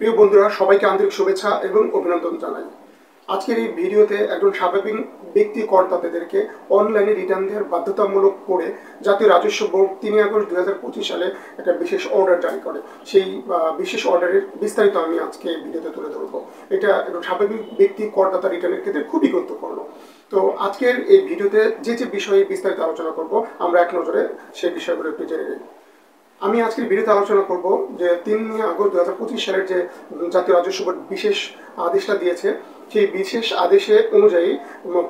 প্রিয় বন্ধুরা, সবাইকে আন্তরিক শুভেচ্ছা এবং অভিনন্দন জানাই। আজকের এই ভিডিওতে একজন স্বাভাবিক ব্যক্তি করদাতাদেরকে অনলাইনে রিটার্ন দেওয়ার বাধ্যতামূলক করে জাতীয় রাজস্ব বোর্ড 3 আগস্ট 2025 সালে একটা বিশেষ অর্ডার জারি করে। সেই বিশেষ অর্ডারের বিস্তারিত আমি আজকে এই ভিডিওতে তুলে ধরবো। এটা একজন স্বাভাবিক ব্যক্তি করদাতা রিটার্নের ক্ষেত্রে খুবই গুরুত্বপূর্ণ। তো আজকের এই ভিডিওতে যে বিষয়ে বিস্তারিত আলোচনা করব, আমরা এক নজরে সেই বিষয়গুলো একটু জেনে নিই। আমি আজকের ভিডিওতে আলোচনা করব যে 3 আগস্ট 2025 সালের যে জাতীয় রাজস্ব বোর্ড বিশেষ আদেশটা দিয়েছে, সেই বিশেষ আদেশে অনুযায়ী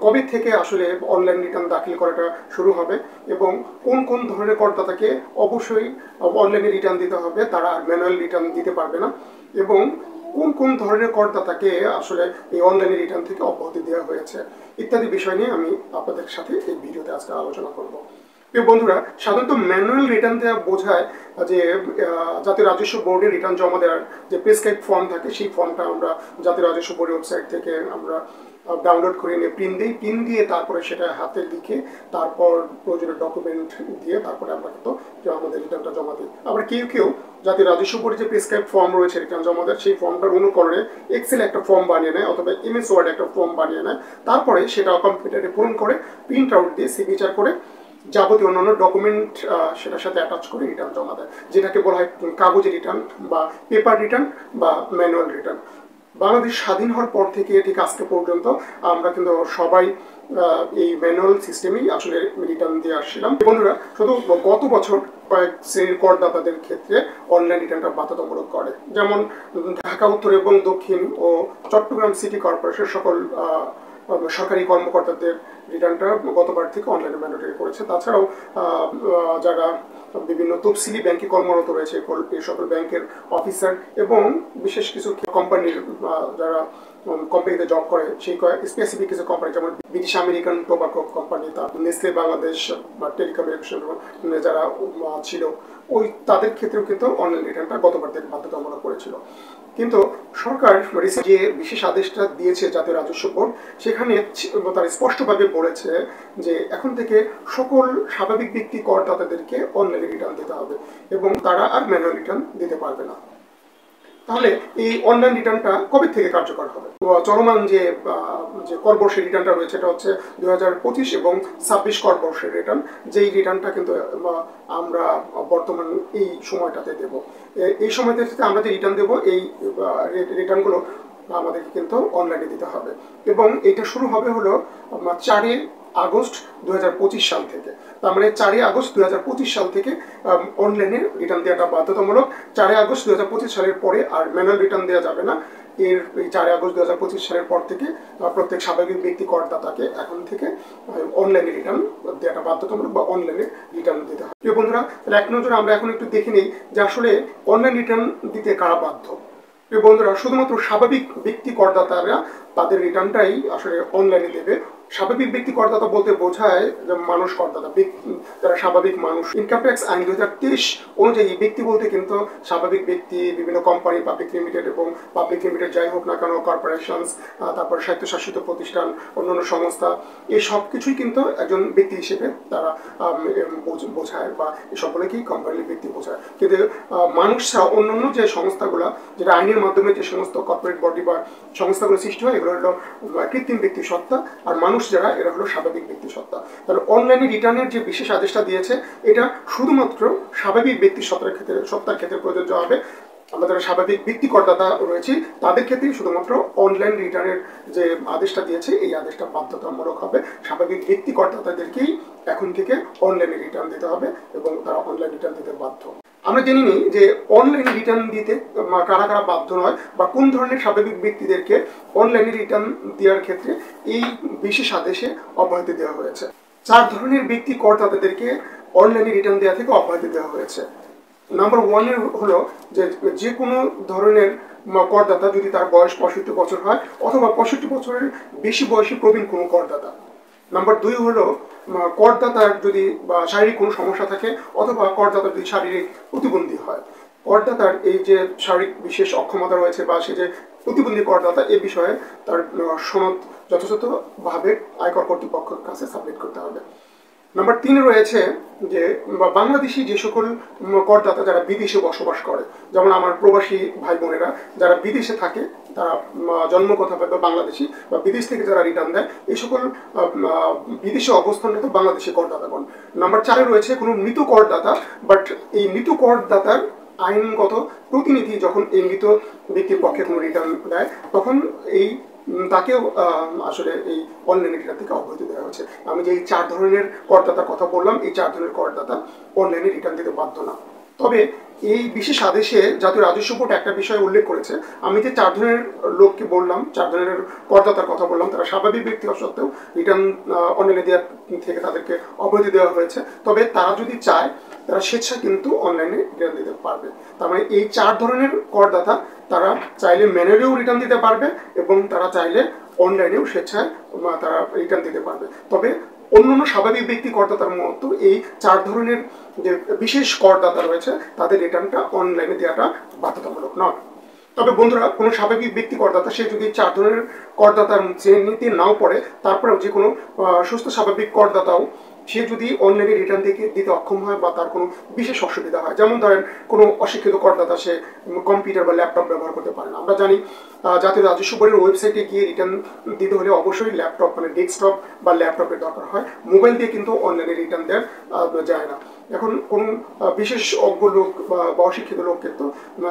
কবে থেকে আসলে অনলাইন রিটার্ন দাখিল করাটা শুরু হবে এবং কোন কোন ধরনের করদাতাকে অবশ্যই অনলাইনে রিটার্ন দিতে হবে, তারা ম্যানুয়াল রিটার্ন দিতে পারবে না, এবং কোন কোন ধরনের করদাতাকে আসলে এই অনলাইনে রিটার্ন থেকে অব্যাহতি দেওয়া হয়েছে ইত্যাদি বিষয় নিয়ে আমি আপনাদের সাথে এই ভিডিওতে আজকে আলোচনা করব। প্রিয় বন্ধুরা, সাধারণত ম্যানুয়াল রিটার্ন দেওয়া বোঝায় যে জাতীয় রাজস্ব বোর্ডে রিটার্ন জমা দেওয়ার যে প্রেসক্রাইব ফর্ম থাকে, সেই ফর্মটা আমরা জাতীয় রাজস্ব বোর্ডের ওয়েবসাইট থেকে আমরা ডাউনলোড করে নিয়ে প্রিন্ট দিয়ে তারপরে সেটা হাতে লিখে তারপর প্রয়োজনীয় ডকুমেন্ট দিয়ে তারপরে আমরা কিন্তু আমাদের রিটার্নটা জমা দিই। আবার কেউ জাতীয় রাজস্ব বোর্ডের যে প্রেসক্রাইব ফর্ম রয়েছে রিটার্ন জমা দেওয়ার, সেই ফর্মটার অনুকরণে এক্সেল একটা ফর্ম বানিয়ে নেয় অথবা এমএস ওয়ার্ড একটা ফর্ম বানিয়ে নেয়, তারপরে সেটা কম্পিউটারে পূরণ করে প্রিন্ট আউট দিয়ে সিগনেচার করে যাবতীয় অন্যান্য ডকুমেন্ট সেটার সাথে অ্যাটাচ করে রিটার্ন জমা দেয়, যেটাকে বলা হয় কাগজে রিটার্ন বা পেপার রিটার্ন বা ম্যানুয়াল রিটার্ন। বাংলাদেশ স্বাধীন হওয়ার পর থেকে ঠিক আজকে পর্যন্ত আমরা কিন্তু সবাই এই ম্যানুয়াল সিস্টেমেই আসলে রিটার্ন দিয়ে আসছিলাম। বন্ধুরা, শুধু গত বছর কয়েক শ্রেণীর করদাতাদের ক্ষেত্রে অনলাইন রিটার্নটা বাধ্যতামূলক করে, যেমন ঢাকা উত্তর এবং দক্ষিণ ও চট্টগ্রাম সিটি কর্পোরেশন সকল সরকারি কর্মকর্তাদের রিটার্নটা গতবার থেকে অনলাইনে ম্যান্ডেটরি করেছে। তাছাড়াও যারা বিভিন্ন তফসিলি ব্যাংকে কর্মরত রয়েছে, এই সকল ব্যাংকের অফিসার এবং বিশেষ কিছু কোম্পানির যারা কোম্পানিতে জব করে, সেই স্পেসিফিক কিছু কোম্পানি যেমন ব্রিটিশ আমেরিকান টোবাকো কোম্পানি, তারপর নেসলে বাংলাদেশ বা টেলিকমিউনিকেশন যারা ছিল, ওই তাদের ক্ষেত্রেও কিন্তু অনলাইন রিটার্নটা গতবার থেকে বাধ্যতামূলক করেছিল। কিন্তু সরকার যে বিশেষ আদেশটা দিয়েছে জাতীয় রাজস্ব বোর্ড, সেখানে তারা স্পষ্টভাবে বলেছে যে এখন থেকে সকল স্বাভাবিক ব্যক্তি করদাতাদেরকে অনলাইনে রিটার্ন দিতে হবে এবং তারা আর ম্যানুয়াল রিটার্ন দিতে পারবে না। তাহলে এই অনলাইন রিটার্নটা কবে থেকে কার্যকর হবে? চলমান যে কর বর্ষের রিটার্নটা রয়েছে, এটা হচ্ছে 2025 এবং 26 কর বর্ষের রিটার্ন, যেই রিটার্নটা কিন্তু আমরা বর্তমান এই সময়টাতে দেব। এই সময়টাতে আমরা যে রিটার্ন দেবো, এই রিটার্নগুলো আমাদেরকে কিন্তু অনলাইনে দিতে হবে এবং এটা শুরু হবে হলো 4 আগস্ট 2025 সাল থেকে। তার মানে 4 আগস্ট 2025 সাল থেকে অনলাইনে রিটার্ন দেওয়াটা বাধ্যতামূলক। 4 আগস্ট 2025 সালের পরে আর ম্যানুয়াল রিটার্ন দেওয়া যাবে না। এই 4 আগস্ট 2025 সালের পর থেকে প্রত্যেক স্বাভাবিক ব্যক্তি করদাতাকে এখন থেকে অনলাইনে রিটার্ন দেওয়াটা বাধ্যতামূলক বা অনলাইনে রিটার্ন দিতে হবে। প্রিয় বন্ধুরা, তাহলে এক নজরে আমরা এখন একটু দেখে নিই যে আসলে অনলাইন রিটার্ন দিতে কারা বাধ্য। প্রিয় বন্ধুরা, শুধুমাত্র স্বাভাবিক ব্যক্তি করদাতারা তাদের রিটার্নটাই আসলে অনলাইনে দেবে। স্বাভাবিক ব্যক্তি করদাতা বলতে বোঝায় যে মানুষ করদাতা, যারা স্বাভাবিক মানুষ। ইনকাম ট্যাক্স আইন 2023 অনুযায়ী ব্যক্তি বলতে কিন্তু স্বাভাবিক ব্যক্তি, বিভিন্ন কোম্পানি, পাবলিক লিমিটেড এবং পাবলিক লিমিটেড যাই হোক না কেন, কর্পোরেশনস, তারপর স্বায়ত্তশাসিত প্রতিষ্ঠান, অন্যান্য সংস্থা, এই সব কিছুই কিন্তু একজন ব্যক্তি হিসেবে তারা বোঝায় বা সকলেকেই কোম্পানির ব্যক্তি বোঝায়। কিন্তু মানুষ ছাড়া অন্যান্য যে সংস্থাগুলো, যেটা আইনের মাধ্যমে যে সমস্ত কর্পোরেট বডি বা সংস্থাগুলো সৃষ্টি হয়, এগুলো হলো কৃত্রিম ব্যক্তি সত্তা, আর মানুষ যারা এরা হলো স্বাভাবিক ব্যক্তি সত্তা। তাহলে অনলাইনে রিটার্নের যে বিশেষ আদেশটা দিয়েছে, এটা শুধুমাত্র স্বাভাবিক ব্যক্তি সত্তার ক্ষেত্রে প্রযোজ্য হবে। আমরা যারা স্বাভাবিক ব্যক্তি করদাতা রয়েছে তাদের ক্ষেত্রেই শুধুমাত্র অনলাইন রিটার্নের যে আদেশটা দিয়েছে, এই আদেশটা বাধ্যতামূলক হবে। স্বাভাবিক ব্যক্তি করদাতাদেরকেই এখন থেকে অনলাইনে রিটার্ন দিতে হবে এবং তারা অনলাইন রিটার্ন দিতে বাধ্য। আমরা জেনে নিই যে অনলাইন রিটার্ন দিতে কারা কারা বাধ্য নয় বা কোন ধরনের স্বাভাবিক ব্যক্তিদেরকে অনলাইনে রিটার্ন দেওয়ার ক্ষেত্রে এই বিশেষ আদেশে অব্যাহতি দেওয়া হয়েছে। 4 ধরনের ব্যক্তি করদাতাদেরকে অনলাইনে রিটার্ন দেওয়া থেকে অব্যাহতি দেওয়া হয়েছে। নাম্বার 1 হলো যে কোনো ধরনের করদাতা যদি তার বয়স 65 বছর হয় অথবা 65 বছরের বেশি বয়সী প্রবীণ কোনো করদাতা। নাম্বার 2 হলো করদাতার যদি শারীরিক কোনো সমস্যা থাকে অথবা করদাতার যদি শারীরিক প্রতিবন্ধী হয়। করদাতার এই যে শারীরিক বিশেষ অক্ষমতা রয়েছে বা সে যে প্রতিবন্ধী করদাতা, এ বিষয়ে তার সনদ যথাযথভাবে আয়কর কর্তৃপক্ষের কাছে সাবমিট করতে হবে। নাম্বার ৩ রয়েছে যে বাংলাদেশি যে সকল করদাতা যারা বিদেশে বসবাস করে, যেমন আমার প্রবাসী ভাই বোনেরা যারা বিদেশে থাকে, তারা জন্মগতভাবে বাংলাদেশি বা বিদেশ থেকে যারা রিটার্ন দেয়, এই সকল বিদেশে অবস্থানরত বাংলাদেশি করদাতাগণ। নাম্বার ৪ রয়েছে কোনো মৃত করদাতা, বাট এই মৃত করদাতার আইনগত প্রতিনিধি যখন এই মৃত ব্যক্তির পক্ষে কোনো রিটার্ন দেয়, তখন এই তাকেও আসলে এই অনলাইন রিটার্ন থেকে অব্যাহতি দেওয়া হয়েছে। আমি যে এই ৪ ধরনের করদাতার কথা বললাম, এই ৪ ধরনের করদাতা অনলাইনে রিটার্ন দিতে বাধ্য না। তবে এই বিশেষ আদেশে জাতীয় রাজস্ব বোর্ড একটা বিষয় উল্লেখ করেছে, আমি যে ৪ ধরনের লোককে বললাম, ৪ ধরনের করদাতার কথা বললাম, তারা স্বাভাবিক ব্যক্তি হওয়া সত্ত্বেও রিটার্ন অনলাইনে দেওয়ার থেকে তাদেরকে অব্যাহতি দেওয়া হয়েছে। তবে তারা যদি চায়, তারা স্বেচ্ছায় কিন্তু অনলাইনে রিটার্ন দিতে পারবে। তার মানে এই ৪ ধরনের করদাতা তারা চাইলে ম্যানুয়ালিও রিটার্ন দিতে পারবে এবং তারা চাইলে অনলাইনেও স্বেচ্ছায় তারা রিটার্ন দিতে পারবে। তবে অন্যান্য স্বাভাবিক ব্যক্তি করদাতার মতো এই ৪ ধরনের যে বিশেষ করদাতা রয়েছে, তাদের রিটার্নটা অনলাইনে দেওয়াটা বাধ্যতামূলক নয়। তবে বন্ধুরা, কোনো স্বাভাবিক ব্যক্তি করদাতা সে যদি ৪ ধরনের করদাতার শ্রেণীতে নাও পড়ে, তারপরেও যে কোনো সুস্থ স্বাভাবিক করদাতাও সে যদি অনলাইনে রিটার্ন দিতে অক্ষম হয় বা তার কোনো বিশেষ অসুবিধা হয়, যেমন ধরেন কোনো অশিক্ষিত করদাতা সে কম্পিউটার বা ল্যাপটপ ব্যবহার করতে পারে না। আমরা জানি জাতীয় রাজস্ব বোর্ডের ওয়েবসাইটে গিয়ে রিটার্ন দিতে হলে অবশ্যই ল্যাপটপ মানে ডেস্কটপ বা ল্যাপটপের দরকার হয়, মোবাইল দিয়ে কিন্তু অনলাইনে রিটার্ন দেওয়া যায় না। এখন কোন বিশেষ অজ্ঞ লোক বা অশিক্ষিত লোক কিন্তু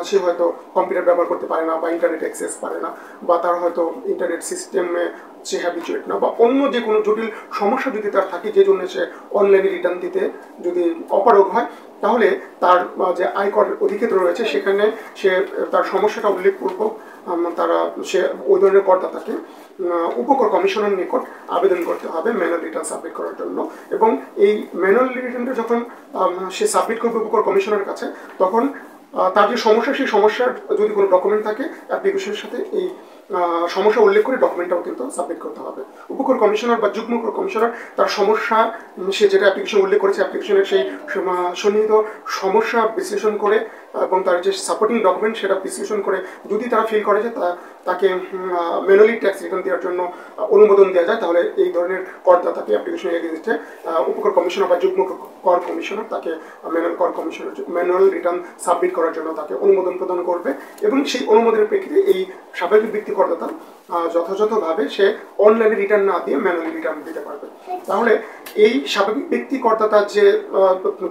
সে হয়তো কম্পিউটার ব্যবহার করতে পারে না বা ইন্টারনেট অ্যাক্সেস পারে না, বা তার হয়তো ইন্টারনেট সিস্টেমে সে হ্যাবিচুয়েট না, বা অন্য যে কোনো জটিল সমস্যা যদি তার থাকে যে জন্য সে অনলাইনে রিটার্ন দিতে যদি অপারগ হয়, তাহলে তার যে আয়কর অধিক্ষেত্র রয়েছে সেখানে সে তার সমস্যাটা উল্লেখপূর্বক সে ওই ধরনের করদাতাকে উপকর কমিশনের নিকট আবেদন করতে হবে ম্যানুয়াল রিটার্ন সাবমিট করার জন্য। এবং এই ম্যানুয়াল রিটার্নটা যখন সে সাবমিট করবে উপকর কমিশনের কাছে, তখন তার যে সমস্যা, সেই সমস্যার যদি কোনো ডকুমেন্ট থাকে, অ্যাপ্লিকেশনের সাথে এই সমস্যা উল্লেখ করে ডকুমেন্টটাও কিন্তু সাবমিট করতে হবে। উপকর কমিশনার বা যুগ্ম কমিশনার তার সমস্যা, সে যেটা অ্যাপ্লিকেশন উল্লেখ করেছে, অ্যাপ্লিকেশনের সেই সন্নিহিত সমস্যা বিশ্লেষণ করে এবং তার যে সাপোর্টিং ডকুমেন্ট সেটা বিশ্লেষণ করে যদি তারা ফিল করে যে তাকে ম্যানুয়ালি ট্যাক্স রিটার্ন দেওয়ার জন্য অনুমোদন দেওয়া যায়, তাহলে এই ধরনের করদাতাকে অ্যাপ্লিকেশনের এগেইনস্টে উপকর কমিশনার বা যুগ্ম কর কমিশনার তাকে ম্যানুয়াল রিটার্ন সাবমিট করার জন্য তাকে অনুমোদন প্রদান করবে এবং সেই অনুমোদনের প্রেক্ষিতে এই স্বাভাবিক ব্যক্তি করদাতা যথাযথভাবে সে অনলাইনে রিটার্ন না দিয়ে ম্যানুয়ালি রিটার্ন দিতে পারবে। তাহলে এই স্বাভাবিক ব্যক্তি করদাতা যে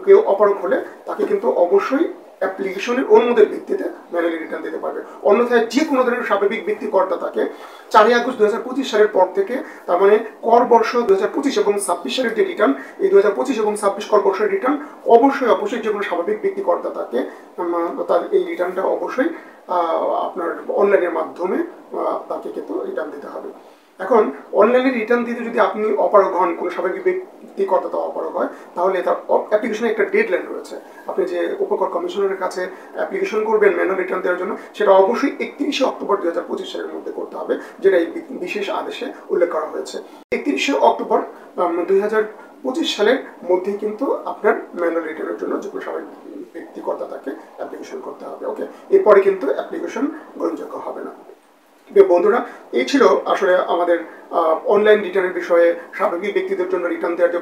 কেউ অপারগ হলে তাকে কিন্তু অবশ্যই অ্যাপ্লিকেশনের অনুমোদনের ভিত্তিতে ম্যানুয়ালি রিটার্ন দিতে পারবে। অন্যথায় যে কোনো ধরনের স্বাভাবিক ব্যক্তি করদাতাকে 4 আগস্ট 2025 সালের পর থেকে, তার মানে কর বর্ষ 2025 এবং 26 সালের যে রিটার্ন, এই 2025 এবং 26 কর বর্ষের রিটার্ন অবশ্যই যে কোনো স্বাভাবিক ব্যক্তি করদাতাকে তার এই রিটার্নটা অবশ্যই আপনার অনলাইনের মাধ্যমে তাকে কিন্তু রিটার্ন দিতে হবে। এখন অনলাইনে রিটার্ন দিতে যদি আপনি অপারগ হন, কোনো স্বাভাবিক ব্যক্তি করদাতা অপারগ হয়, তাহলে তার অ্যাপ্লিকেশনে একটা ডেডলাইন রয়েছে। আপনি যে উপকর কমিশনারের কাছে অ্যাপ্লিকেশন করবেন ম্যানুয়াল রিটার্ন দেওয়ার জন্য, সেটা অবশ্যই 31 অক্টোবর 2025 সালের মধ্যে করতে হবে, যেটা এই বিশেষ আদেশে উল্লেখ করা হয়েছে। 31 অক্টোবর 2025 সালের মধ্যে কিন্তু আপনার ম্যানুয়াল রিটার্নের জন্য যে কোনো স্বাভাবিক ব্যক্তি করদাতাকে অ্যাপ্লিকেশন করতে হবে। ওকে, এরপরে কিন্তু অ্যাপ্লিকেশন গ্রহণযোগ্য হবে না। বন্ধুরা, এই ছিল আসলে আমাদের অনলাইন রিটার্নের বিষয়ে স্বাভাবিক ব্যক্তিদের জন্য রিটার্ন দেওয়ার যে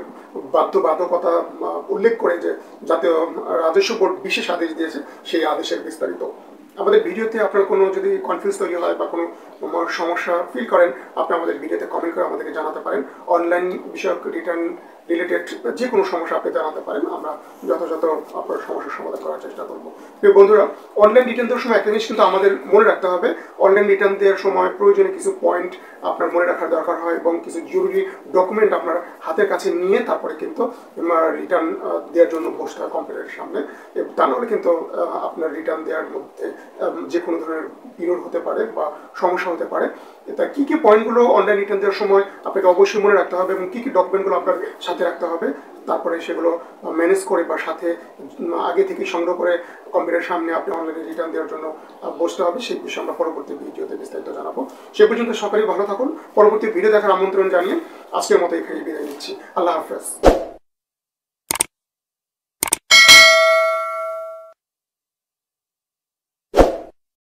বাধ্যবাধকতা উল্লেখ করে যে জাতীয় রাজস্ব বোর্ড বিশেষ আদেশ দিয়েছে, সেই আদেশের বিস্তারিত। আমাদের ভিডিওতে আপনার কোনো যদি কনফিউজ তৈরি হয় বা কোনো সমস্যা ফিল করেন, আপনি আমাদের ভিডিওতে কমেন্ট করে আমাদেরকে জানাতে পারেন। অনলাইন বিষয়ক রিটার্ন রিলেটেড যে কোনো সমস্যা আপনি জানাতে পারেন, আমরা যথাযথ আপনার সমস্যার সমাধান করার চেষ্টা করবো। প্রিয় বন্ধুরা, অনলাইন রিটার্ন দেওয়ার সময় একটা জিনিস কিন্তু আমাদের মনে রাখতে হবে, অনলাইন রিটার্ন দেওয়ার সময় প্রয়োজনীয় কিছু পয়েন্ট আপনার মনে রাখার দরকার হয় এবং কিছু জরুরি ডকুমেন্ট আপনার হাতের কাছে নিয়ে তারপরে কিন্তু রিটার্ন দেওয়ার জন্য বসতে হয় কম্পিউটারের সামনে। তা নাহলে কিন্তু আপনার রিটার্ন দেওয়ার মধ্যে যে কোনো ধরনের বিরোধ হতে পারে বা সমস্যা হতে পারে। তা কী কী পয়েন্টগুলো অনলাইন রিটার্ন দেওয়ার সময় আপনাকে অবশ্যই মনে রাখতে হবে এবং কী কী ডকুমেন্টগুলো আপনার সাথে রাখতে হবে, তারপরে সেগুলো ম্যানেজ করে বা সাথে আগে থেকে সংগ্রহ করে কম্পিউটারের সামনে আপনি অনলাইনে রিটার্ন দেওয়ার জন্য বসতে হবে, সেই বিষয়ে আমরা পরবর্তী ভিডিওতে বিস্তারিত জানাবো। সে পর্যন্ত সকলেই ভালো থাকুন। পরবর্তী ভিডিও দেখার আমন্ত্রণ জানিয়ে আজকের মতো এখানে বিদায় নিচ্ছি। আল্লাহ হাফেজ।